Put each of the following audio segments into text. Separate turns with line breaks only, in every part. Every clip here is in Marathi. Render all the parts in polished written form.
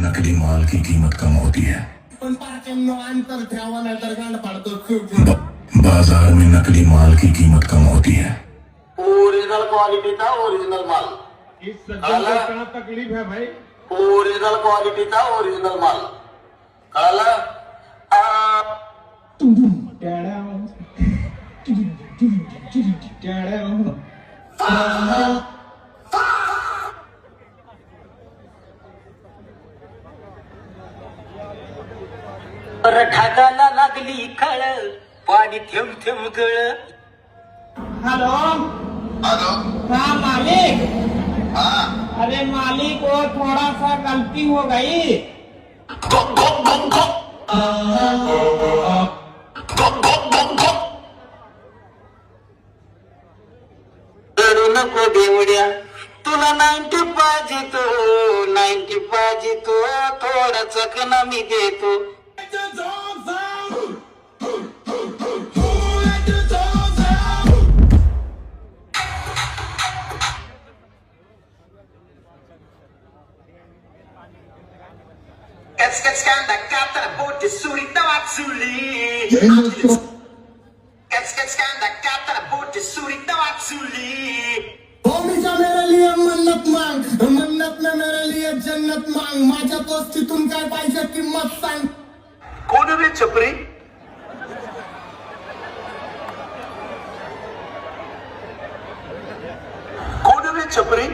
नकली माल की कीमत कम होती है।
अंतर ठेवा नाहीतर गांड पाडतो
बाजार में नकली माल की कीमत कम होती है।
ओरिजिनल क्वालिटी था ओरिजिनल माल।
इस सज्जन को क्या तकलीफ है भाई?
ओरिजिनल क्वालिटी था ओरिजिनल माल। कळालं? ढगाला लागली खळ पाणी थेंब थेंब गळ।
हेलो
हॅलो
हाँ मालिक।
हाँ
अरे मालिक वो थोड़ा सा गलती हो गई।
रडू नको बेवड्या तुला 90 पाहिजे तो 90 पाहिजे तो थोडा चकना मी देतो। Skanda katta bort surita watsuli. Skanda katta bort surita watsuli.
भूमिका मेरे लिए मन्नत मांग, मन्नत में मेरे लिए जन्नत मांग। माझ्या दोस्तीतून काय पाहिजे किंमत सांग।
कोण रे छपरी? कोण रे छपरी?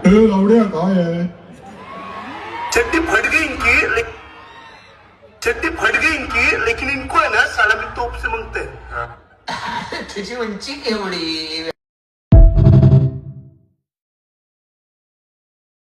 लावड्या काय आहे?
चड्डी फट गई इनकी लेकिन इनको है ना सलामी तोप से मांगते हैं।
तुझी उंची केवढी